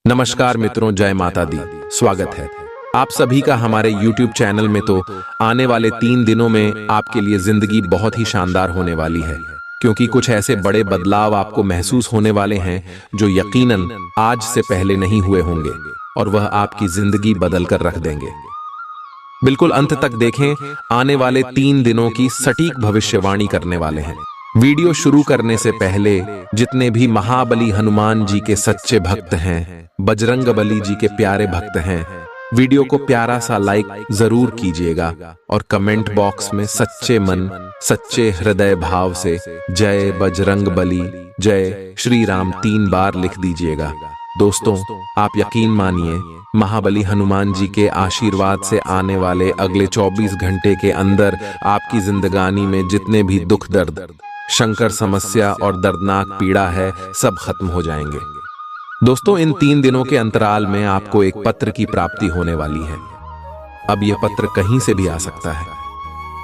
नमस्कार मित्रों, जय माता दी। स्वागत है आप सभी का हमारे YouTube चैनल में। तो आने वाले 3 दिनों में आपके लिए जिंदगी बहुत ही शानदार होने वाली है, क्योंकि कुछ ऐसे बड़े बदलाव आपको महसूस होने वाले हैं जो यकीनन आज से पहले नहीं हुए होंगे, और वह आपकी जिंदगी बदल कर रख देंगे। बिल्कुल अंत तक देखें, आने वाले 3 दिनों की सटीक भविष्यवाणी करने वाले हैं। वीडियो शुरू करने से पहले जितने भी महाबली हनुमान जी के सच्चे भक्त हैं, बजरंगबली जी के प्यारे भक्त हैं, वीडियो को प्यारा सा लाइक जरूर कीजिएगा और कमेंट बॉक्स में सच्चे मन सच्चे हृदय भाव से जय बजरंगबली, जय श्री राम 3 बार लिख दीजिएगा। दोस्तों, आप यकीन मानिए, महाबली हनुमान जी के आशीर्वाद से आने वाले अगले 24 घंटे के अंदर आपकी जिंदगानी में जितने भी दुख दर्द, शंकर समस्या और दर्दनाक पीड़ा है, सब खत्म हो जाएंगे। दोस्तों, इन 3 दिनों के अंतराल में आपको एक पत्र की प्राप्ति होने वाली है। अब यह पत्र कहीं से भी आ सकता है,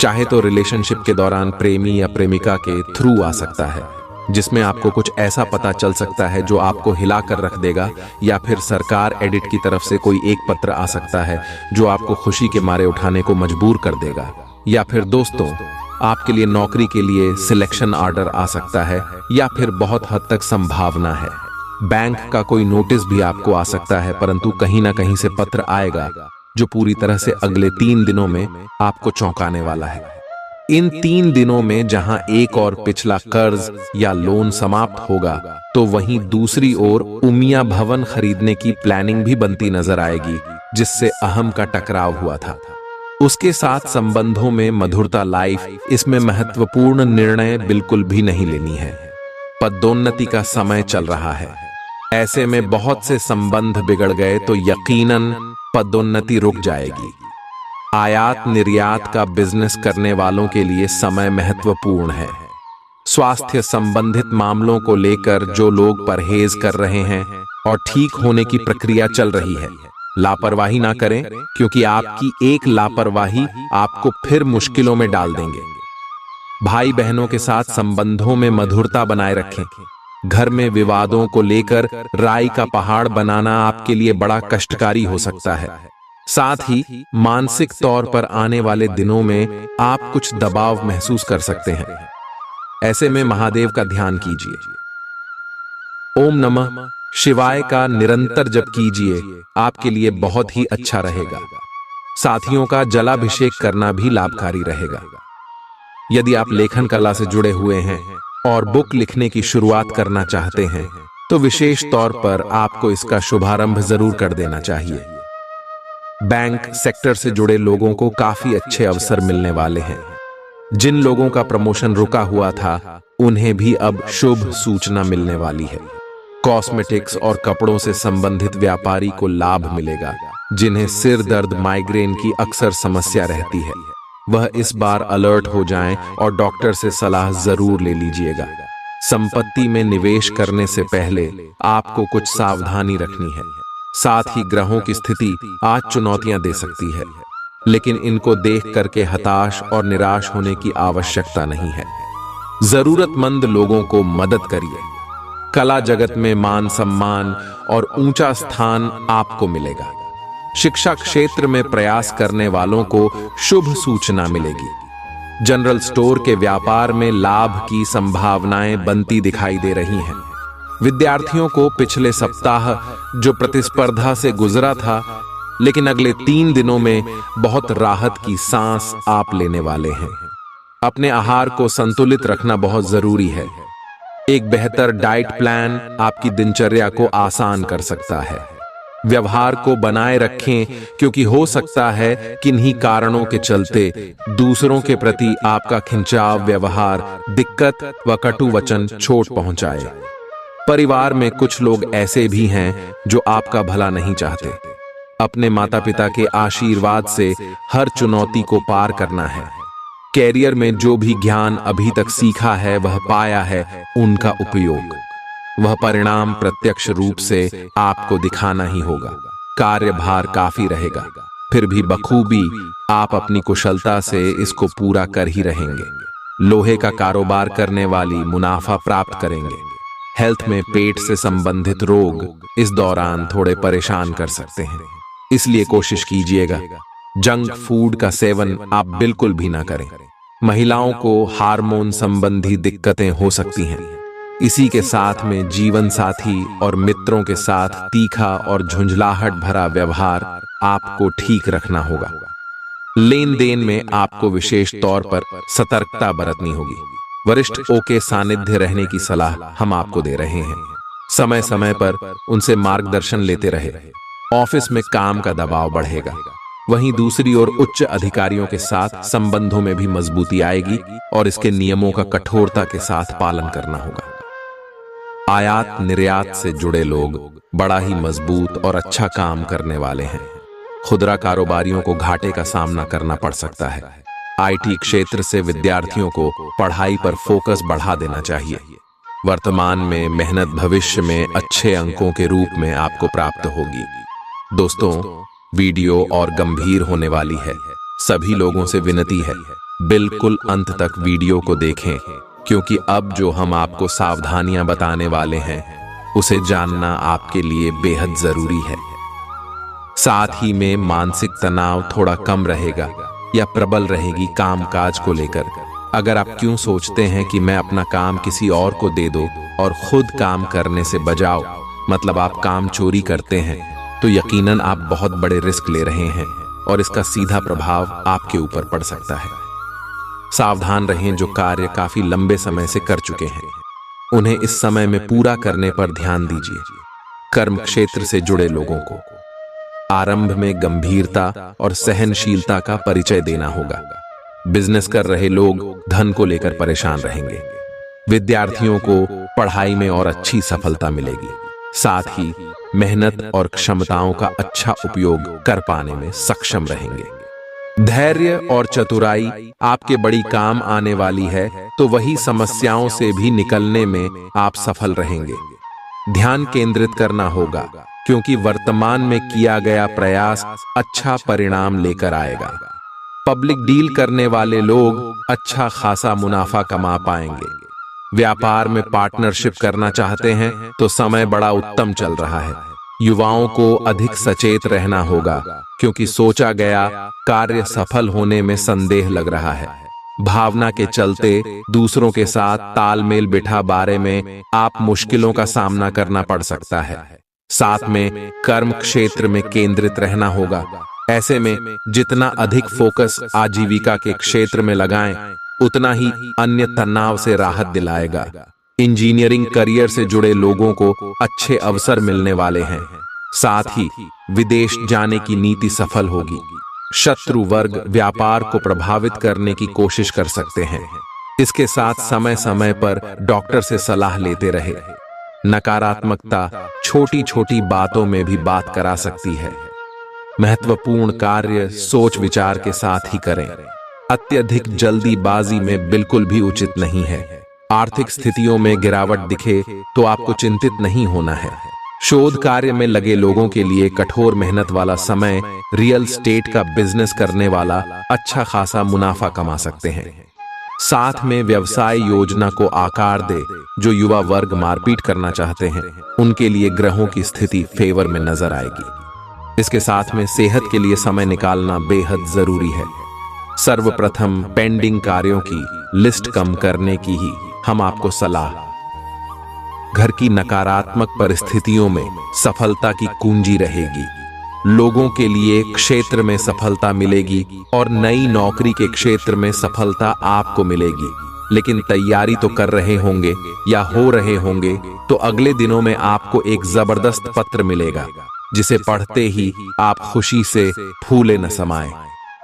चाहे तो रिलेशनशिप के दौरान प्रेमी या प्रेमिका के थ्रू आ सकता है, जिसमें आपको कुछ ऐसा पता चल सकता है जो आपको हिला कर रख देगा, या फिर सरकार एडिट की तरफ से कोई एक पत्र आ सकता है जो आपको खुशी के मारे उठाने को मजबूर कर देगा, या फिर दोस्तों आपके लिए नौकरी के लिए सिलेक्शन ऑर्डर आ सकता है, या फिर बहुत हद तक संभावना है बैंक का कोई नोटिस भी आपको आ सकता है। परंतु कहीं ना कहीं से पत्र आएगा जो पूरी तरह से अगले 3 दिनों में आपको चौंकाने वाला है। इन 3 दिनों में जहां एक और पिछला कर्ज या लोन समाप्त होगा, तो वहीं दूसरी ओर उमिया भवन खरीदने की प्लानिंग भी बनती नजर आएगी, जिससे अहम का टकराव हुआ था। उसके साथ संबंधों में मधुरता लाइफ, इसमें महत्वपूर्ण निर्णय बिल्कुल भी नहीं लेनी है। पदोन्नति का समय चल रहा है, ऐसे में बहुत से संबंध बिगड़ गए तो यकीनन पदोन्नति रुक जाएगी। आयात निर्यात का बिजनेस करने वालों के लिए समय महत्वपूर्ण है। स्वास्थ्य संबंधित मामलों को लेकर जो लोग परहेज कर रहे हैं और ठीक होने की प्रक्रिया चल रही है, लापरवाही ना करें, क्योंकि आपकी एक लापरवाही आपको फिर मुश्किलों में डाल देंगे। भाई बहनों के साथ संबंधों में मधुरता बनाए रखें। घर में विवादों को लेकर राई का पहाड़ बनाना आपके लिए बड़ा कष्टकारी हो सकता है। साथ ही मानसिक तौर पर आने वाले दिनों में आप कुछ दबाव महसूस कर सकते हैं। ऐसे में महादेव का ध्यान कीजिए। ओम नमः शिवाय का निरंतर जप कीजिए, आपके लिए बहुत ही अच्छा रहेगा। साथियों का जलाभिषेक करना भी लाभकारी रहेगा। यदि आप लेखन कला से जुड़े हुए हैं और बुक लिखने की शुरुआत करना चाहते हैं, तो विशेष तौर पर आपको इसका शुभारंभ जरूर कर देना चाहिए। बैंक सेक्टर से जुड़े लोगों को काफी अच्छे अवसर मिलने वाले हैं। जिन लोगों का प्रमोशन रुका हुआ था, उन्हें भी अब शुभ सूचना मिलने वाली है। कॉस्मेटिक्स और कपड़ों से संबंधित व्यापारी को लाभ मिलेगा। जिन्हें सिर दर्द, माइग्रेन की अक्सर समस्या रहती है, वह इस बार अलर्ट हो जाएं और डॉक्टर से सलाह जरूर ले लीजिएगा। संपत्ति में निवेश करने से पहले आपको कुछ सावधानी रखनी है। साथ ही ग्रहों की स्थिति आज चुनौतियां दे सकती है, लेकिन इनको देख करके हताश और निराश होने की आवश्यकता नहीं है। जरूरतमंद लोगों को मदद करिए। कला जगत में मान सम्मान और ऊंचा स्थान आपको मिलेगा। शिक्षा क्षेत्र में प्रयास करने वालों को शुभ सूचना मिलेगी। जनरल स्टोर के व्यापार में लाभ की संभावनाएं बनती दिखाई दे रही हैं। विद्यार्थियों को पिछले सप्ताह जो प्रतिस्पर्धा से गुजरा था, लेकिन अगले 3 दिनों में बहुत राहत की सांस आप लेने वाले हैं। अपने आहार को संतुलित रखना बहुत जरूरी है। एक बेहतर डाइट प्लान आपकी दिनचर्या को आसान कर सकता है। व्यवहार को बनाए रखें, क्योंकि हो सकता है किन्हीं कारणों के चलते दूसरों के प्रति आपका खिंचाव व्यवहार दिक्कत व कटु वचन चोट पहुंचाए। परिवार में कुछ लोग ऐसे भी हैं जो आपका भला नहीं चाहते। अपने माता पिता के आशीर्वाद से हर चुनौती को पार करना है। कैरियर में जो भी ज्ञान अभी तक सीखा है, वह पाया है, उनका उपयोग, वह परिणाम प्रत्यक्ष रूप से आपको दिखाना ही होगा। कार्यभार काफी रहेगा, फिर भी बखूबी आप अपनी कुशलता से इसको पूरा कर ही रहेंगे। लोहे का कारोबार करने वाली मुनाफा प्राप्त करेंगे। हेल्थ में पेट से संबंधित रोग इस दौरान थोड़े परेशान कर सकते हैं, इसलिए कोशिश कीजिएगा जंक फूड का सेवन आप बिल्कुल भी ना करें। महिलाओं को हार्मोन संबंधी दिक्कतें हो सकती हैं। इसी के साथ में जीवन साथी और मित्रों के साथ तीखा और झुंझलाहट भरा व्यवहार आपको ठीक रखना होगा। लेन देन में आपको विशेष तौर पर सतर्कता बरतनी होगी। वरिष्ठों के सानिध्य रहने की सलाह हम आपको दे रहे हैं। समय समय पर उनसे मार्गदर्शन लेते रहे। ऑफिस में काम का दबाव बढ़ेगा, वहीं दूसरी ओर उच्च अधिकारियों के साथ संबंधों में भी मजबूती आएगी और इसके नियमों का कठोरता के साथ पालन करना होगा। आयात निर्यात से जुड़े लोग बड़ा ही मजबूत और अच्छा काम करने वाले हैं। खुदरा कारोबारियों को घाटे का सामना करना पड़ सकता है। आईटी क्षेत्र से विद्यार्थियों को पढ़ाई पर फोकस बढ़ा देना चाहिए। वर्तमान में मेहनत भविष्य में अच्छे अंकों के रूप में आपको प्राप्त होगी। दोस्तों, वीडियो और गंभीर होने वाली है। सभी लोगों से विनती है बिल्कुल अंत तक वीडियो को देखें, क्योंकि अब जो हम आपको सावधानियां बताने वाले हैं उसे जानना आपके लिए बेहद जरूरी है। साथ ही में मानसिक तनाव थोड़ा कम रहेगा या प्रबल रहेगी कामकाज को लेकर। अगर आप क्यों सोचते हैं कि मैं अपना काम किसी और को दे दो और खुद काम करने से बजाओ, मतलब आप काम चोरी करते हैं, तो यकीनन आप बहुत बड़े रिस्क ले रहे हैं और इसका सीधा प्रभाव आपके ऊपर पड़ सकता है। सावधान रहें, जो कार्य काफी लंबे समय से कर चुके हैं उन्हें इस समय में पूरा करने पर ध्यान दीजिए। कर्म क्षेत्र से जुड़े लोगों को आरंभ में गंभीरता और सहनशीलता का परिचय देना होगा। बिजनेस कर रहे लोग धन को लेकर परेशान रहेंगे। विद्यार्थियों को पढ़ाई में और अच्छी सफलता मिलेगी। साथ ही मेहनत और क्षमताओं का अच्छा उपयोग कर पाने में सक्षम रहेंगे। धैर्य और चतुराई आपके बड़ी काम आने वाली है, तो वही समस्याओं से भी निकलने में आप सफल रहेंगे। ध्यान केंद्रित करना होगा, क्योंकि वर्तमान में किया गया प्रयास अच्छा परिणाम लेकर आएगा। पब्लिक डील करने वाले लोग अच्छा खासा मुनाफा कमा पाएंगे। व्यापार में पार्टनरशिप करना चाहते हैं तो समय बड़ा उत्तम चल रहा है। युवाओं को अधिक सचेत रहना होगा, क्योंकि सोचा गया कार्य सफल होने में संदेह लग रहा है। भावना के चलते दूसरों के साथ तालमेल बिठा बारे में आप मुश्किलों का सामना करना पड़ सकता है। साथ में कर्म क्षेत्र में केंद्रित रहना होगा। ऐसे में जितना अधिक फोकस आजीविका के क्षेत्र में लगाएं, उतना ही अन्य तनाव से राहत दिलाएगा। इंजीनियरिंग करियर से जुड़े लोगों को अच्छे अवसर मिलने वाले हैं। साथ ही विदेश जाने की नीति सफल होगी। शत्रु वर्ग व्यापार को प्रभावित करने की कोशिश कर सकते हैं। इसके साथ समय समय पर डॉक्टर से सलाह लेते रहे। नकारात्मकता छोटी छोटी बातों में भी बात करा सकती है। महत्वपूर्ण कार्य सोच विचार के साथ ही करें। अत्यधिक जल्दीबाजी में बिल्कुल भी उचित नहीं है। आर्थिक स्थितियों में गिरावट दिखे तो आपको चिंतित नहीं होना है। शोध कार्य में लगे लोगों के लिए कठोर मेहनत वाला समय। रियल एस्टेट का बिजनेस करने वाला अच्छा खासा मुनाफा कमा सकते हैं। साथ में व्यवसाय योजना को आकार दे। जो युवा वर्ग मारपीट करना चाहते हैं उनके लिए ग्रहों की स्थिति फेवर में नजर आएगी। इसके साथ में सेहत के लिए समय निकालना बेहद जरूरी है। सर्वप्रथम पेंडिंग कार्यों की लिस्ट कम करने की ही हम आपको सलाह। घर की नकारात्मक परिस्थितियों में सफलता की कुंजी रहेगी। लोगों के लिए क्षेत्र में सफलता मिलेगी और नई नौकरी के क्षेत्र में सफलता आपको मिलेगी। लेकिन तैयारी तो कर रहे होंगे या हो रहे होंगे, तो अगले दिनों में आपको एक जबरदस्त पत्र मिलेगा, जिसे पढ़ते ही आप खुशी से फूले न समाएं।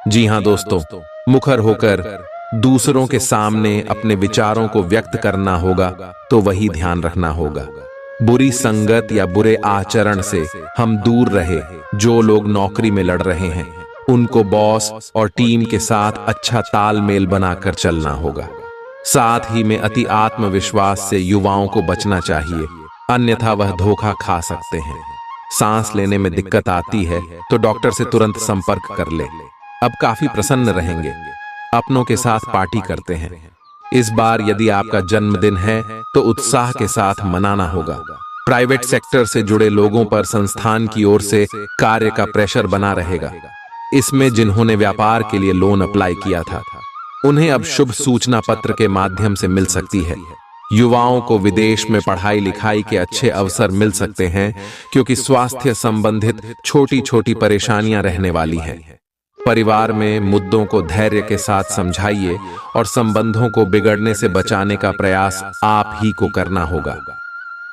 जी हाँ दोस्तों, मुखर होकर दूसरों के सामने अपने विचारों को व्यक्त करना होगा, तो वही ध्यान रखना होगा। बुरी संगत या बुरे आचरण से हम दूर रहे। जो लोग नौकरी में लड़ रहे हैं उनको बॉस और टीम के साथ अच्छा तालमेल बनाकर चलना होगा। साथ ही में अति आत्मविश्वास से युवाओं को बचना चाहिए, अन्यथा वह धोखा खा सकते हैं। सांस लेने में दिक्कत आती है तो डॉक्टर से तुरंत संपर्क कर ले। अब काफी प्रसन्न रहेंगे। अपनों के साथ पार्टी करते हैं। इस बार यदि आपका जन्मदिन है तो उत्साह के साथ मनाना होगा। प्राइवेट सेक्टर से जुड़े लोगों पर संस्थान की ओर से कार्य का प्रेशर बना रहेगा। इसमें जिन्होंने व्यापार के लिए लोन अप्लाई किया था उन्हें अब शुभ सूचना पत्र के माध्यम से मिल सकती है। युवाओं को विदेश में पढ़ाई लिखाई के अच्छे अवसर मिल सकते हैं क्योंकि स्वास्थ्य संबंधित छोटी छोटी परेशानियां रहने वाली हैं। परिवार में मुद्दों को धैर्य के साथ समझाइए और संबंधों को बिगड़ने से बचाने का प्रयास आप ही को करना होगा।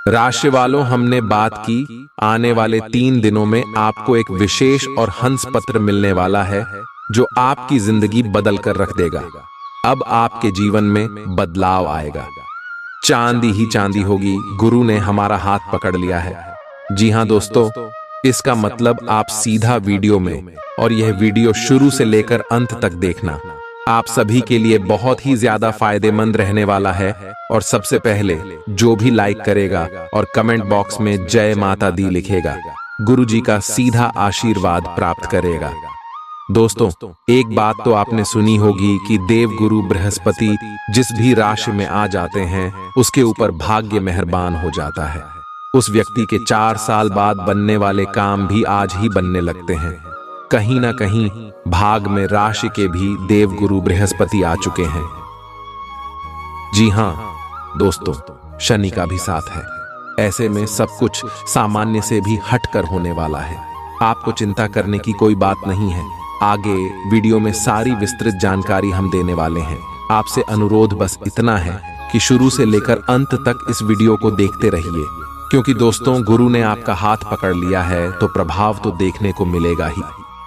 राशि वालों, हमने बात की आने वाले 3 दिनों में आपको एक विशेष और हंस पत्र मिलने वाला है जो आपकी जिंदगी बदल कर रख देगा। अब आपके जीवन में बदलाव आएगा। चांदी ही चांदी होगी। गुरु ने हमारा हाथ पकड़ लिया है। जी हां दोस्तों, इसका मतलब आप सीधा वीडियो में, और यह वीडियो शुरू से लेकर अंत तक देखना। आप सभी के लिए बहुत ही ज्यादा फायदेमंद रहने वाला है। और सबसे पहले जो भी लाइक करेगा और कमेंट बॉक्स में जय माता दी लिखेगा, गुरु जी का सीधा आशीर्वाद प्राप्त करेगा। दोस्तों, एक बात तो आपने सुनी होगी कि देव गुरु बृहस्पति जिस भी राशि में आ जाते हैं उसके ऊपर भाग्य मेहरबान हो जाता है। उस व्यक्ति के 4 साल बाद बनने वाले काम भी आज ही बनने लगते हैं। कहीं ना कहीं भाग में राशि के भी देव गुरु बृहस्पति आ चुके हैं। जी हां दोस्तों, शनि का भी साथ है। ऐसे में सब कुछ सामान्य से भी हटकर होने वाला है। आपको चिंता करने की कोई बात नहीं है। आगे वीडियो में सारी विस्तृत जानकारी हम देने वाले हैं। आपसे अनुरोध बस इतना है कि शुरू से लेकर अंत तक इस वीडियो को देखते रहिए, क्योंकि दोस्तों गुरु ने आपका हाथ पकड़ लिया है तो प्रभाव तो देखने को मिलेगा ही,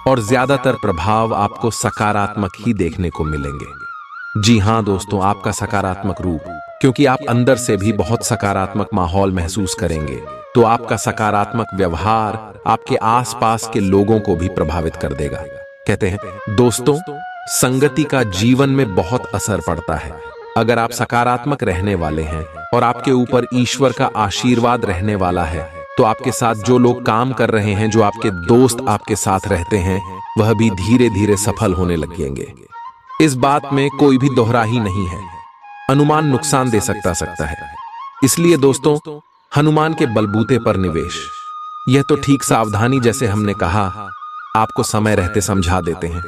और ज्यादातर प्रभाव आपको सकारात्मक ही देखने को मिलेंगे। जी हां दोस्तों, आपका सकारात्मक रूप, क्योंकि आप अंदर से भी बहुत सकारात्मक माहौल महसूस करेंगे, तो आपका सकारात्मक व्यवहार आपके आसपास के लोगों को भी प्रभावित कर देगा। कहते हैं दोस्तों, संगति का जीवन में बहुत असर पड़ता है। अगर आप सकारात्मक रहने वाले हैं और आपके ऊपर ईश्वर का आशीर्वाद रहने वाला है, तो आपके साथ जो लोग काम कर रहे हैं, जो आपके दोस्त आपके साथ रहते हैं, वह भी धीरे धीरे सफल होने लगेंगे। इस बात में कोई भी दोहरा ही नहीं है। अनुमान नुकसान दे सकता है। इसलिए दोस्तों, हनुमान के बलबूते पर निवेश, यह तो ठीक सावधानी जैसे हमने कहा, आपको समय रहते समझा देते हैं।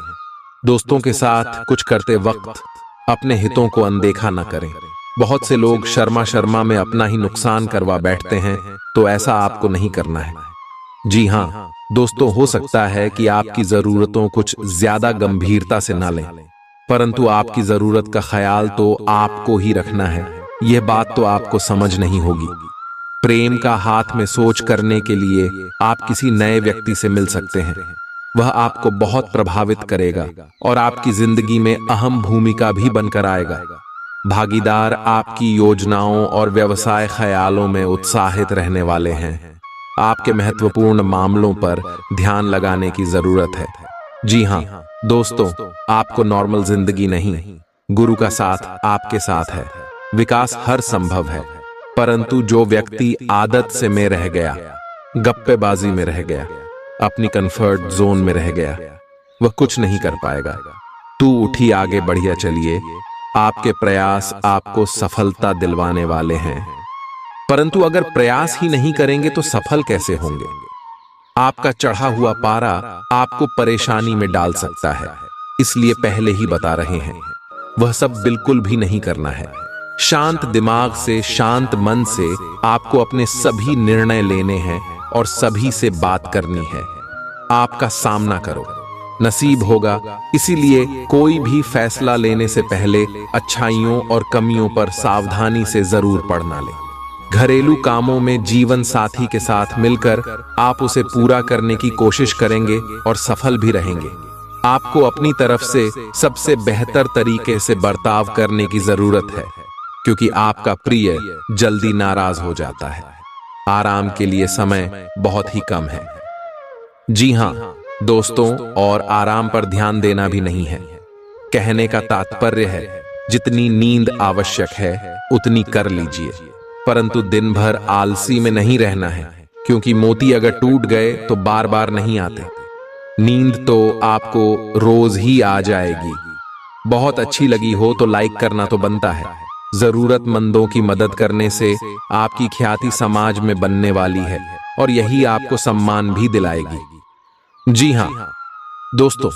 दोस्तों के साथ कुछ करते वक्त अपने हितों को अनदेखा न करें। बहुत से लोग शर्मा में अपना ही नुकसान करवा बैठते हैं, तो ऐसा आपको नहीं करना है। जी हां दोस्तों, हो सकता है कि आपकी जरूरतों कुछ ज्यादा गंभीरता से ना लें, परंतु आपकी जरूरत का ख्याल तो आपको ही रखना है। यह बात तो आपको समझ नहीं होगी। प्रेम का हाथ में सोच करने के लिए आप किसी नए व्यक्ति से मिल सकते हैं। वह आपको बहुत प्रभावित करेगा और आपकी जिंदगी में अहम भूमिका भी बनकर आएगा। भागीदार आपकी योजनाओं और व्यवसाय ख्यालों में उत्साहित रहने वाले हैं। आपके महत्वपूर्ण मामलों पर ध्यान लगाने की जरूरत है। जी हां दोस्तों, आपको नॉर्मल जिंदगी नहीं, गुरु का साथ आपके साथ है। विकास हर संभव है, परंतु जो व्यक्ति आदत से में रह गया, गप्पेबाजी में रह गया, अपनी कंफर्ट जोन में रह गया, वह कुछ नहीं कर पाएगा। तू उठी आगे बढ़िया चलिए। आपके प्रयास आपको सफलता दिलवाने वाले हैं, परंतु अगर प्रयास ही नहीं करेंगे तो सफल कैसे होंगे? आपका चढ़ा हुआ पारा आपको परेशानी में डाल सकता है, इसलिए पहले ही बता रहे हैं, वह सब बिल्कुल भी नहीं करना है। शांत दिमाग से, शांत मन से आपको अपने सभी निर्णय लेने हैं और सभी से बात करनी है। आपका सामना करो, नसीब होगा। इसीलिए कोई भी फैसला लेने से पहले अच्छाइयों और कमियों पर सावधानी से जरूर पढ़ना लें। घरेलू कामों में जीवन साथी के साथ मिलकर आप उसे पूरा करने की कोशिश करेंगे और सफल भी रहेंगे। आपको अपनी तरफ से सबसे बेहतर तरीके से बर्ताव करने की जरूरत है, क्योंकि आपका प्रिय जल्दी नाराज हो जाता है। आराम के लिए समय बहुत ही कम है। जी हां दोस्तों, और आराम पर ध्यान देना भी नहीं है। कहने का तात्पर्य है, जितनी नींद आवश्यक है उतनी कर लीजिए, परंतु दिन भर आलसी में नहीं रहना है, क्योंकि मोती अगर टूट गए तो बार बार नहीं आते। नींद तो आपको रोज ही आ जाएगी। बहुत अच्छी लगी हो तो लाइक करना तो बनता है। जरूरतमंदों की मदद करने से आपकी ख्याति समाज में बनने वाली है और यही आपको सम्मान भी दिलाएगी। जी हाँ दोस्तों,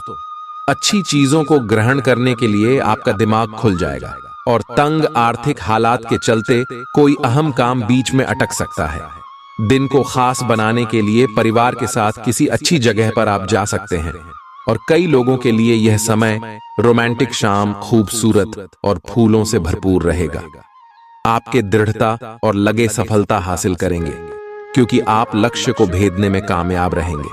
अच्छी चीजों को ग्रहण करने के लिए आपका दिमाग खुल जाएगा और तंग आर्थिक हालात के चलते कोई अहम काम बीच में अटक सकता है। दिन को खास बनाने के लिए परिवार के साथ किसी अच्छी जगह पर आप जा सकते हैं और कई लोगों के लिए यह समय रोमांटिक शाम खूबसूरत और फूलों से भरपूर रहेगा। आपके दृढ़ता और लगे सफलता हासिल करेंगे क्योंकि आप लक्ष्य को भेदने में कामयाब रहेंगे।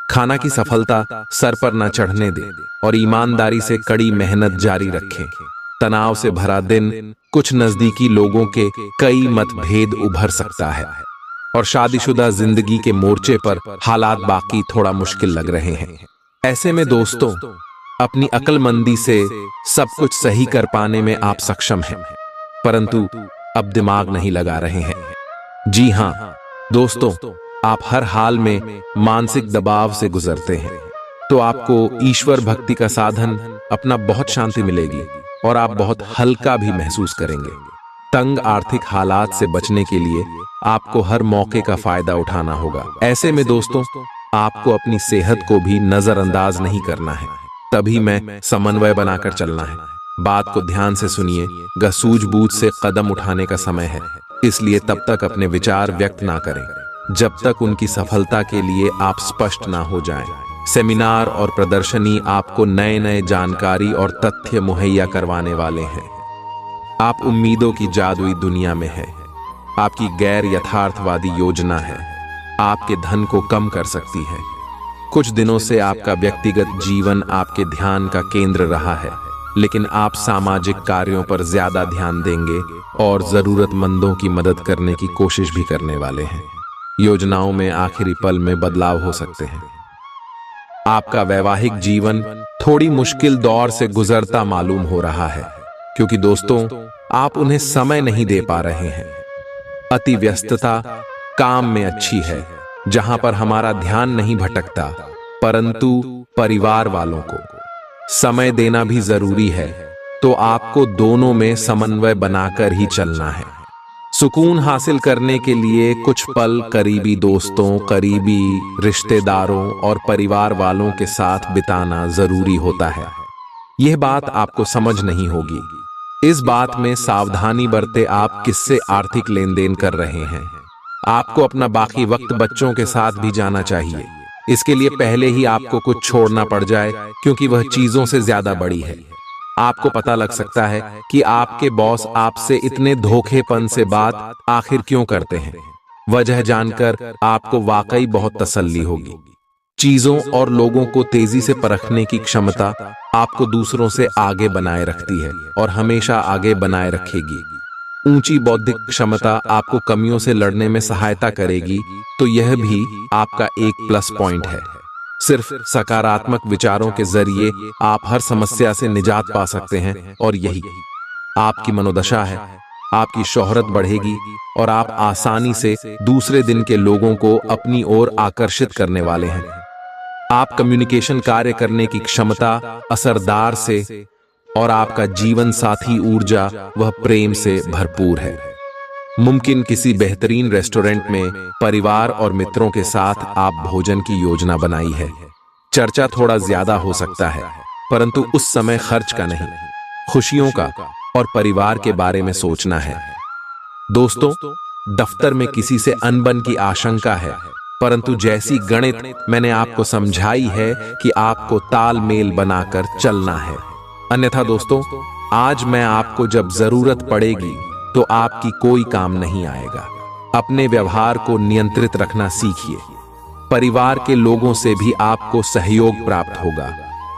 खाना की सफलता सर पर न चढ़ने दें और ईमानदारी से कड़ी मेहनत जारी रखें। तनाव से भरा दिन, कुछ नजदीकी लोगों के कई मतभेद उभर सकता है और शादीशुदा जिंदगी के मोर्चे पर हालात बाकी थोड़ा मुश्किल लग रहे हैं। ऐसे में दोस्तों, अपनी अक्लमंदी से सब कुछ सही कर पाने में आप सक्षम हैं, परंतु अब दिमाग नहीं लगा रहे हैं। जी हां दोस्तों, आप हर हाल में मानसिक दबाव से गुजरते हैं, तो आपको ईश्वर भक्ति का साधन अपना बहुत शांति मिलेगी और आप बहुत हल्का भी महसूस करेंगे। तंग आर्थिक हालात से बचने के लिए आपको हर मौके का फायदा उठाना होगा। ऐसे में दोस्तों, आपको अपनी सेहत को भी नजरअंदाज नहीं करना है, तभी मैं समन्वय बनाकर चलना है। बात को ध्यान से सुनिए। सूझबूझ से कदम उठाने का समय है, इसलिए तब तक अपने विचार व्यक्त ना करें जब तक उनकी सफलता के लिए आप स्पष्ट ना हो जाएं। सेमिनार और प्रदर्शनी आपको नए नए जानकारी और तथ्य मुहैया करवाने वाले हैं। आप उम्मीदों की जादुई दुनिया में हैं। आपकी गैर यथार्थवादी योजना है आपके धन को कम कर सकती है। कुछ दिनों से आपका व्यक्तिगत जीवन आपके ध्यान का केंद्र रहा है, लेकिन आप सामाजिक कार्यों पर ज्यादा ध्यान देंगे और जरूरतमंदों की मदद करने की कोशिश भी करने वाले हैं। योजनाओं में आखिरी पल में बदलाव हो सकते हैं। आपका वैवाहिक जीवन थोड़ी मुश्किल दौर से गुजरता मालूम हो रहा है, क्योंकि दोस्तों, आप उन्हें समय नहीं दे पा रहे हैं। अति व्यस्तता काम में अच्छी है, जहां पर हमारा ध्यान नहीं भटकता, परंतु परिवार वालों को समय देना भी जरूरी है, तो आपको दोनों में समन्वय बनाकर ही चलना है। सुकून हासिल करने के लिए कुछ पल करीबी दोस्तों, करीबी रिश्तेदारों और परिवार वालों के साथ बिताना जरूरी होता है। यह बात आपको समझ नहीं होगी। इस बात में सावधानी बरते आप किससे आर्थिक लेन देन कर रहे हैं। आपको अपना बाकी वक्त बच्चों के साथ भी जाना चाहिए। इसके लिए पहले ही आपको कुछ छोड़ना पड़ जाए, क्योंकि वह चीजों से ज्यादा बड़ी है। आपको पता लग सकता है कि आपके बॉस आपसे इतने धोखेपन से बात आखिर क्यों करते हैं। वजह जानकर आपको वाकई बहुत तसल्ली होगी। चीजों और लोगों को तेजी से परखने की क्षमता आपको दूसरों से आगे बनाए रखती है और हमेशा आगे बनाए रखेगी। ऊंची बौद्धिक क्षमता आपको कमियों से लड़ने में सहायता करेगी, तो यह भी आपका एक प्लस पॉइंट है। सिर्फ सकारात्मक विचारों के जरिए आप हर समस्या से निजात पा सकते हैं और यही आपकी मनोदशा है। आपकी शोहरत बढ़ेगी और आप आसानी से दूसरे दिन के लोगों को अपनी ओर आकर्षित करने वाले हैं। आप कम्युनिकेशन कार्य करने की क्षमता असरदार से और आपका जीवन साथी ऊर्जा वह प्रेम से भरपूर है। मुमकिन किसी बेहतरीन रेस्टोरेंट में परिवार और मित्रों के साथ आप भोजन की योजना बनाई है। चर्चा थोड़ा ज्यादा हो सकता है, परंतु उस समय खर्च का नहीं, खुशियों का और परिवार के बारे में सोचना है। दोस्तों, दफ्तर में किसी से अनबन की आशंका है, परंतु जैसी गणित मैंने आपको समझाई है कि आपको तालमेल बनाकर चलना है। अन्यथा दोस्तों, आज मैं आपको जब जरूरत पड़ेगी तो आपकी कोई काम नहीं आएगा। अपने व्यवहार को नियंत्रित रखना सीखिए। परिवार के लोगों से भी आपको सहयोग प्राप्त होगा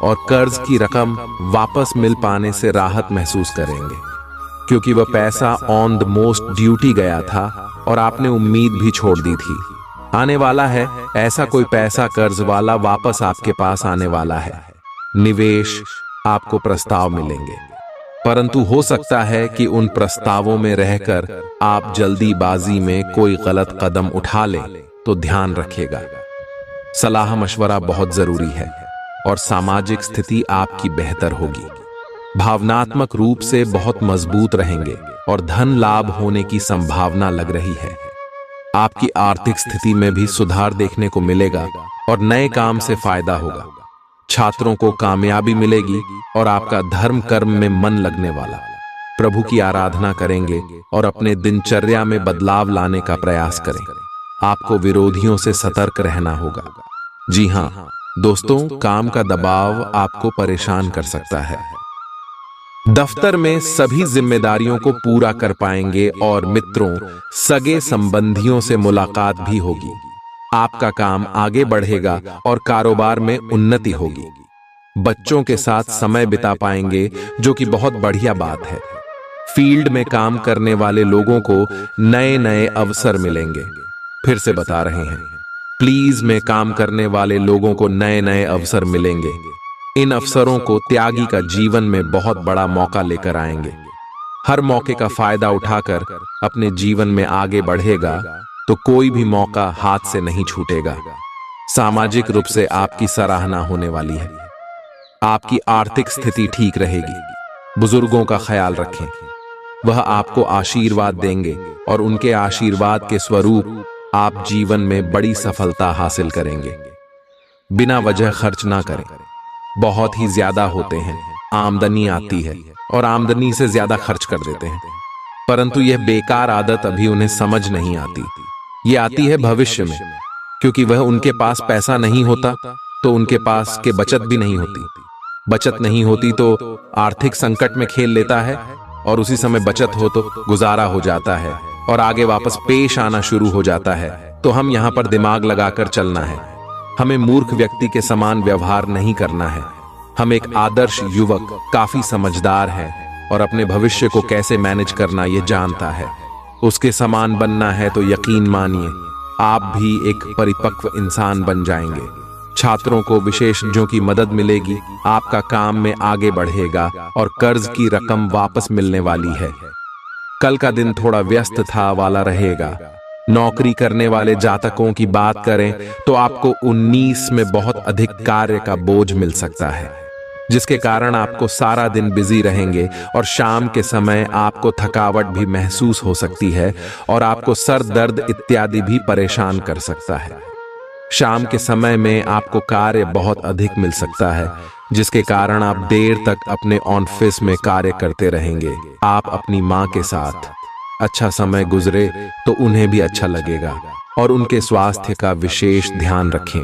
और कर्ज की रकम वापस मिल पाने से राहत महसूस करेंगे, क्योंकि वह पैसा ऑन द मोस्ट ड्यूटी गया था और आपने उम्मीद भी छोड़ दी थी। आने वाला है ऐसा कोई पैसा कर्ज वाला वापस आपके पास आने वाला है। निवेश आपको प्रस्ताव मिलेंगे, परंतु हो सकता है कि उन प्रस्तावों में रहकर आप जल्दीबाजी में कोई गलत कदम उठा लें, तो ध्यान रखिएगा। सलाह मशवरा बहुत जरूरी है और सामाजिक स्थिति आपकी बेहतर होगी। भावनात्मक रूप से बहुत मजबूत रहेंगे और धन लाभ होने की संभावना लग रही है। आपकी आर्थिक स्थिति में भी सुधार देखने को मिलेगा और नए काम से फायदा होगा। छात्रों को कामयाबी मिलेगी और आपका धर्म कर्म में मन लगने वाला। प्रभु की आराधना करेंगे और अपने दिनचर्या में बदलाव लाने का प्रयास करें। आपको विरोधियों से सतर्क रहना होगा। जी हाँ दोस्तों, काम का दबाव आपको परेशान कर सकता है। दफ्तर में सभी जिम्मेदारियों को पूरा कर पाएंगे और मित्रों, सगे संबंधियों से मुलाकात भी होगी। आपका काम आगे बढ़ेगा और कारोबार में उन्नति होगी। बच्चों के साथ समय बिता पाएंगे, जो कि बहुत बढ़िया बात है। फील्ड में काम करने वाले लोगों को नए नए अवसर मिलेंगे। फिर से बता रहे हैं, प्लीज में काम करने वाले लोगों को नए नए अवसर मिलेंगे। इन अवसरों को त्यागी का जीवन में बहुत बड़ा मौका लेकर आएंगे। हर मौके का फायदा उठाकर अपने जीवन में आगे बढ़ेगा तो कोई भी मौका हाथ से नहीं छूटेगा। सामाजिक रूप से आपकी सराहना होने वाली है। आपकी आर्थिक स्थिति ठीक रहेगी। बुजुर्गों का ख्याल रखें, वह आपको आशीर्वाद देंगे और उनके आशीर्वाद के स्वरूप आप जीवन में बड़ी सफलता हासिल करेंगे। बिना वजह खर्च ना करें। बहुत ही ज्यादा होते हैं, आमदनी आती है और आमदनी से ज्यादा खर्च कर देते हैं, परंतु यह बेकार आदत अभी उन्हें समझ नहीं आती। ये आती है भविष्य में, क्योंकि वह उनके पास पैसा नहीं होता तो उनके पास के बचत भी नहीं होती। बचत नहीं होती तो आर्थिक संकट में खेल लेता है और उसी समय बचत हो तो गुजारा हो जाता है और आगे वापस पेश आना शुरू हो जाता है। तो हम यहाँ पर दिमाग लगाकर चलना है। हमें मूर्ख व्यक्ति के समान व्यवहार नहीं करना है। हम एक आदर्श युवक काफी समझदार है और अपने भविष्य को कैसे मैनेज करना ये जानता है। उसके समान बनना है तो यकीन मानिए आप भी एक परिपक्व इंसान बन जाएंगे। छात्रों को विशेषज्ञों की मदद मिलेगी। आपका काम में आगे बढ़ेगा और कर्ज की रकम वापस मिलने वाली है। कल का दिन थोड़ा व्यस्त था वाला रहेगा। नौकरी करने वाले जातकों की बात करें तो आपको 19 में बहुत अधिक कार्य का बोझ मिल सकता है, जिसके कारण आपको सारा दिन बिजी रहेंगे और शाम के समय आपको थकावट भी महसूस हो सकती है और आपको सर दर्द इत्यादि भी परेशान कर सकता है। शाम के समय में आपको कार्य बहुत अधिक मिल सकता है, जिसके कारण आप देर तक अपने ऑफिस में कार्य करते रहेंगे। आप अपनी माँ के साथ अच्छा समय गुजरे तो उन्हें भी अच्छा लगेगा और उनके स्वास्थ्य का विशेष ध्यान रखें।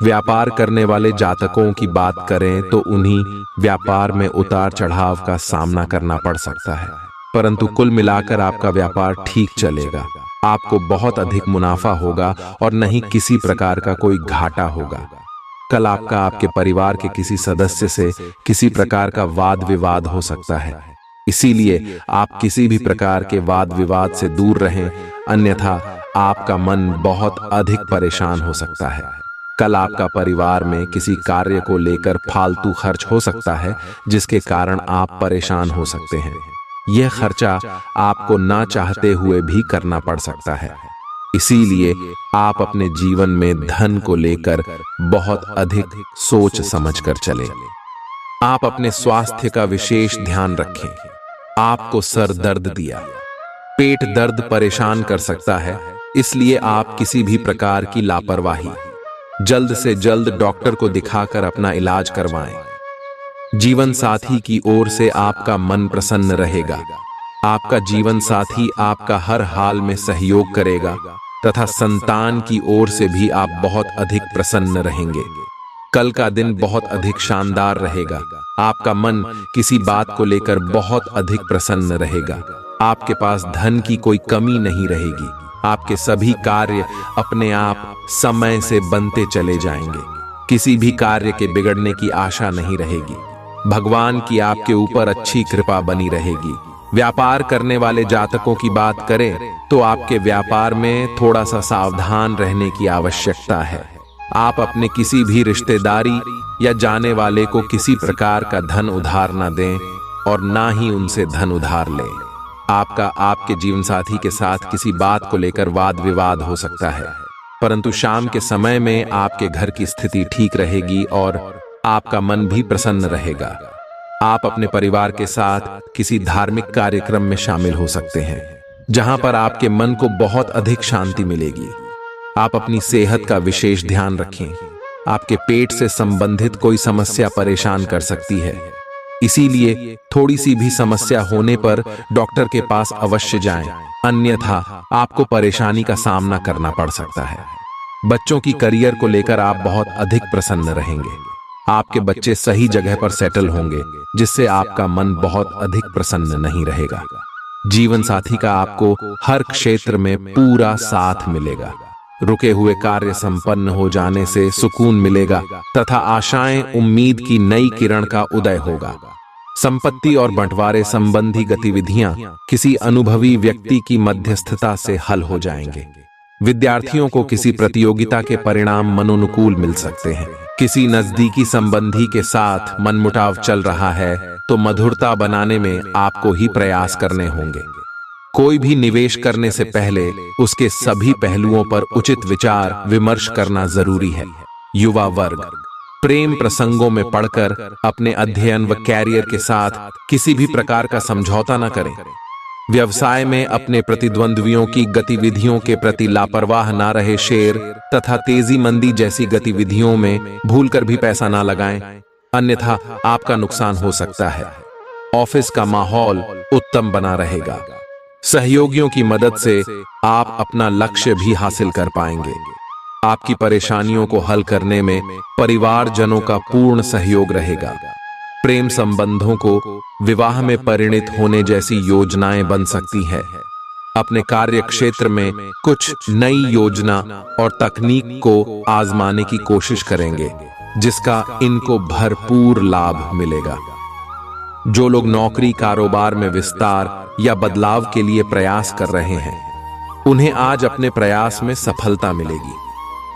व्यापार करने वाले जातकों की बात करें तो उन्हीं व्यापार में उतार चढ़ाव का सामना करना पड़ सकता है, परंतु कुल मिलाकर आपका व्यापार ठीक चलेगा। आपको बहुत अधिक मुनाफा होगा और नहीं किसी प्रकार का कोई घाटा होगा। कल आपका आपके परिवार के किसी सदस्य से किसी प्रकार का वाद विवाद हो सकता है, इसीलिए आप किसी भी प्रकार के वाद विवाद से दूर रहें, अन्यथा आपका मन बहुत अधिक परेशान हो सकता है। कल आपका परिवार में किसी कार्य को लेकर फालतू खर्च हो सकता है, जिसके कारण आप परेशान हो सकते हैं। यह खर्चा आपको ना चाहते हुए भी करना पड़ सकता है, इसीलिए आप अपने जीवन में धन को लेकर बहुत अधिक सोच समझकर चलें। आप अपने स्वास्थ्य का विशेष ध्यान रखें। आपको सर दर्द दिया, पेट दर्द परेशान कर सकता है, इसलिए आप किसी भी प्रकार की लापरवाही जल्द से जल्द डॉक्टर को दिखाकर अपना इलाज करवाएं। जीवन साथी की ओर से आपका मन प्रसन्न रहेगा। आपका जीवन साथी आपका हर हाल में सहयोग करेगा तथा संतान की ओर से भी आप बहुत अधिक प्रसन्न रहेंगे। कल का दिन बहुत अधिक शानदार रहेगा। आपका मन किसी बात को लेकर बहुत अधिक प्रसन्न रहेगा। आपके पास धन की कोई कमी नहीं रहेगी। आपके सभी कार्य अपने आप समय से बनते चले जाएंगे। किसी भी कार्य के बिगड़ने की आशा नहीं रहेगी। भगवान की आपके ऊपर अच्छी कृपा बनी रहेगी। व्यापार करने वाले जातकों की बात करें तो आपके व्यापार में थोड़ा सा सावधान रहने की आवश्यकता है। आप अपने किसी भी रिश्तेदारी या जाने वाले को किसी प्रकार का धन उधार न दें और ना ही उनसे धन उधार लें। आपका आपके जीवन साथी के साथ किसी बात को लेकर वाद विवाद हो सकता है, परंतु शाम के समय में आपके घर की स्थिति ठीक रहेगी और आपका मन भी प्रसन्न रहेगा। आप अपने परिवार के साथ किसी धार्मिक कार्यक्रम में शामिल हो सकते हैं, जहां पर आपके मन को बहुत अधिक शांति मिलेगी। आप अपनी सेहत का विशेष ध्यान रखें। आपके पेट से संबंधित कोई समस्या परेशान कर सकती है, इसीलिए थोड़ी सी भी समस्या होने पर डॉक्टर के पास अवश्य जाएं, अन्यथा आपको परेशानी का सामना करना पड़ सकता है। बच्चों की करियर को लेकर आप बहुत अधिक प्रसन्न रहेंगे। आपके बच्चे सही जगह पर सेटल होंगे, जिससे आपका मन बहुत अधिक प्रसन्न नहीं रहेगा। जीवन साथी का आपको हर क्षेत्र में पूरा साथ मिलेगा। रुके हुए कार्य संपन्न हो जाने से सुकून मिलेगा तथा आशाएं, उम्मीद की नई किरण का उदय होगा। संपत्ति और बंटवारे संबंधी गतिविधियां किसी अनुभवी व्यक्ति की मध्यस्थता से हल हो जाएंगे। विद्यार्थियों को किसी प्रतियोगिता के परिणाम मनोनुकूल मिल सकते हैं। किसी नजदीकी संबंधी के साथ मनमुटाव चल रहा है तो मधुरता बनाने में आपको ही प्रयास करने होंगे। कोई भी निवेश करने से पहले उसके सभी पहलुओं पर उचित विचार विमर्श करना जरूरी है। युवा वर्ग, प्रेम प्रसंगों में पड़कर अपने अध्ययन व कैरियर के साथ किसी भी प्रकार का समझौता न करें। व्यवसाय में अपने प्रतिद्वंद्वियों की गतिविधियों के प्रति लापरवाह ना रहे शेर तथा तेजी मंदी जैसी गतिविधियों में भूलकर भी पैसा ना लगाएं, अन्यथा आपका नुकसान हो सकता है। ऑफिस का माहौल उत्तम बना रहेगा। सहयोगियों की मदद से आप अपना लक्ष्य भी हासिल कर पाएंगे। आपकी परेशानियों को हल करने में परिवारजनों का पूर्ण सहयोग रहेगा। प्रेम संबंधों को विवाह में परिणित होने जैसी योजनाएं बन सकती हैं। अपने कार्य क्षेत्र में कुछ नई योजना और तकनीक को आजमाने की कोशिश करेंगे, जिसका इनको भरपूर लाभ मिलेगा। जो लोग नौकरी कारोबार में विस्तार या बदलाव के लिए प्रयास कर रहे हैं, उन्हें आज अपने प्रयास में सफलता मिलेगी।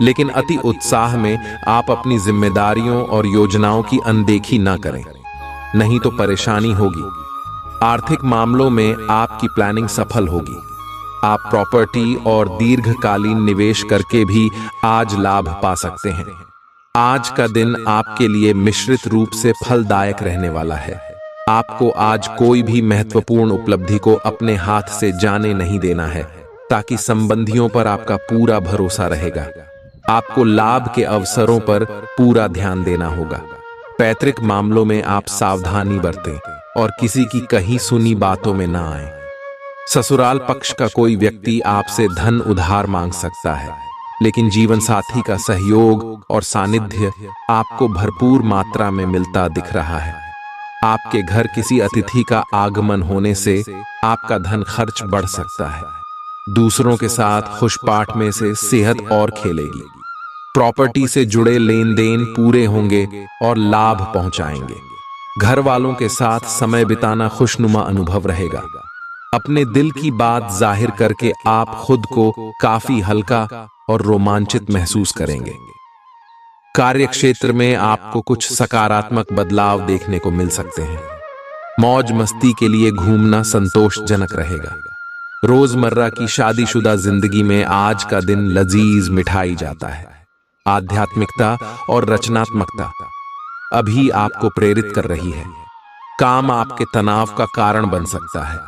लेकिन अति उत्साह में आप अपनी जिम्मेदारियों और योजनाओं की अनदेखी ना करें, नहीं तो परेशानी होगी। आर्थिक मामलों में आपकी प्लानिंग सफल होगी। आप प्रॉपर्टी और दीर्घकालीन निवेश करके भी आज लाभ पा सकते हैं। आज का दिन आपके लिए मिश्रित रूप से फलदायक रहने वाला है। आपको आज कोई भी महत्वपूर्ण उपलब्धि को अपने हाथ से जाने नहीं देना है, ताकि संबंधियों पर आपका पूरा भरोसा रहेगा। आपको लाभ के अवसरों पर पूरा ध्यान देना होगा। पैतृक मामलों में आप सावधानी बरतें और किसी की कही सुनी बातों में ना आएं। ससुराल पक्ष का कोई व्यक्ति आपसे धन उधार मांग सकता है, लेकिन जीवन साथी का सहयोग और सानिध्य आपको भरपूर मात्रा में मिलता दिख रहा है। आपके घर किसी अतिथि का आगमन होने से आपका धन खर्च बढ़ सकता है। दूसरों के साथ खुशपाठ में से सेहत और खेलेगी। प्रॉपर्टी से जुड़े लेन देन पूरे होंगे और लाभ पहुंचाएंगे। घर वालों के साथ समय बिताना खुशनुमा अनुभव रहेगा। अपने दिल की बात जाहिर करके आप खुद को काफी हल्का और रोमांचित महसूस करेंगे। कार्य क्षेत्र में आपको कुछ सकारात्मक बदलाव देखने को मिल सकते हैं। मौज मस्ती के लिए घूमना संतोषजनक रहेगा। रोजमर्रा की शादीशुदा जिंदगी में आज का दिन लजीज मिठाई जाता है। आध्यात्मिकता और रचनात्मकता अभी आपको प्रेरित कर रही है। काम आपके तनाव का कारण बन सकता है।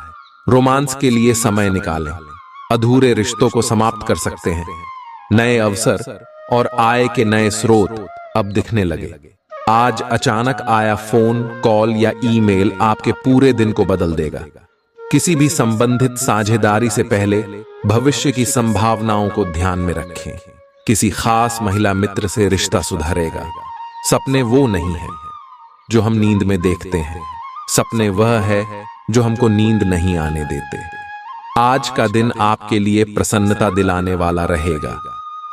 रोमांस के लिए समय निकालें। अधूरे रिश्तों को समाप्त कर सकते हैं। नए अवसर और आय के नए स्रोत अब दिखने लगे। आज अचानक आया फोन कॉल या ईमेल आपके पूरे दिन को बदल देगा। किसी भी संबंधित साझेदारी से पहले भविष्य की संभावनाओं को ध्यान में रखें। किसी खास महिला मित्र से रिश्ता सुधरेगा। सपने वो नहीं है जो हम नींद में देखते हैं, सपने वह है जो हमको नींद नहीं आने देते। आज का दिन आपके लिए प्रसन्नता दिलाने वाला रहेगा।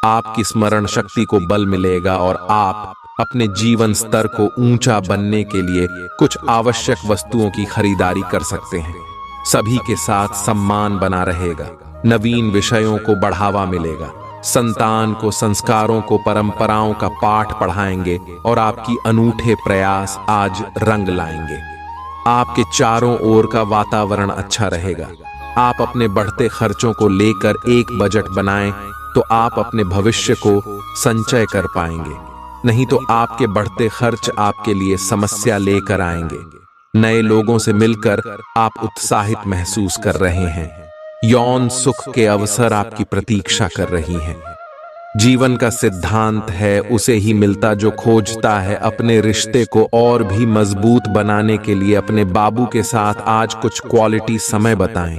आपकी स्मरण शक्ति को बल मिलेगा और आप अपने जीवन स्तर को ऊंचा बनने के लिए कुछ आवश्यक वस्तुओं की खरीदारी कर सकते हैं। सभी के साथ सम्मान बना रहेगा। नवीन विषयों को बढ़ावा मिलेगा। संतान को संस्कारों को परंपराओं का पाठ पढ़ाएंगे और आपकी अनूठे प्रयास आज रंग लाएंगे। आपके चारों ओर का वातावरण अच्छा रहेगा। आप अपने बढ़ते खर्चों को लेकर एक बजट बनाएं तो आप अपने भविष्य को संचय कर पाएंगे, नहीं तो आपके बढ़ते खर्च आपके लिए समस्या लेकर आएंगे। नए लोगों से मिलकर आप उत्साहित महसूस कर रहे हैं। यौन सुख के अवसर आपकी प्रतीक्षा कर रही हैं। जीवन का सिद्धांत है उसे ही मिलता जो खोजता है। अपने रिश्ते को और भी मजबूत बनाने के लिए अपने बाबू के साथ आज कुछ क्वालिटी समय बिताएं।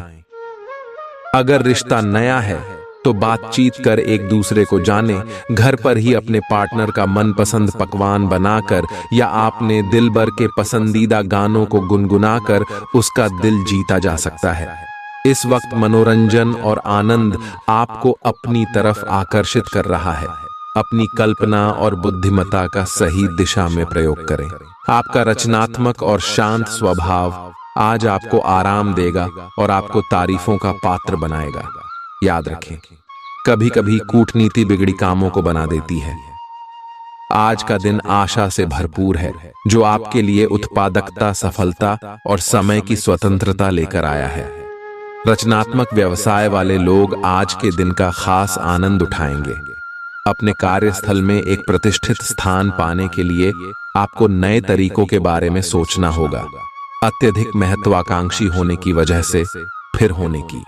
अगर रिश्ता नया है तो बातचीत कर एक दूसरे को जाने। घर पर ही अपने पार्टनर का मनपसंद पकवान बनाकर या आपने दिल भर के पसंदीदा गानों को गुनगुनाकर उसका दिल जीता जा सकता है। इस वक्त मनोरंजन और आनंद आपको अपनी तरफ आकर्षित कर रहा है। अपनी कल्पना और बुद्धिमत्ता का सही दिशा में प्रयोग करें। आपका रचनात्मक और शांत स्वभाव आज आपको आराम देगा और आपको तारीफों का पात्र बनाएगा। याद रखें, कभी कभी कूटनीति बिगड़ी कामों को बना देती है। आज का दिन आशा से भरपूर है जो आपके लिए उत्पादकता, सफलता और समय की स्वतंत्रता लेकर आया है। रचनात्मक व्यवसाय वाले लोग आज के दिन का खास आनंद उठाएंगे। अपने कार्यस्थल में एक प्रतिष्ठित स्थान पाने के लिए आपको नए तरीकों के बारे में सोचना होगा। अत्यधिक महत्वाकांक्षी होने की वजह से फिर होने की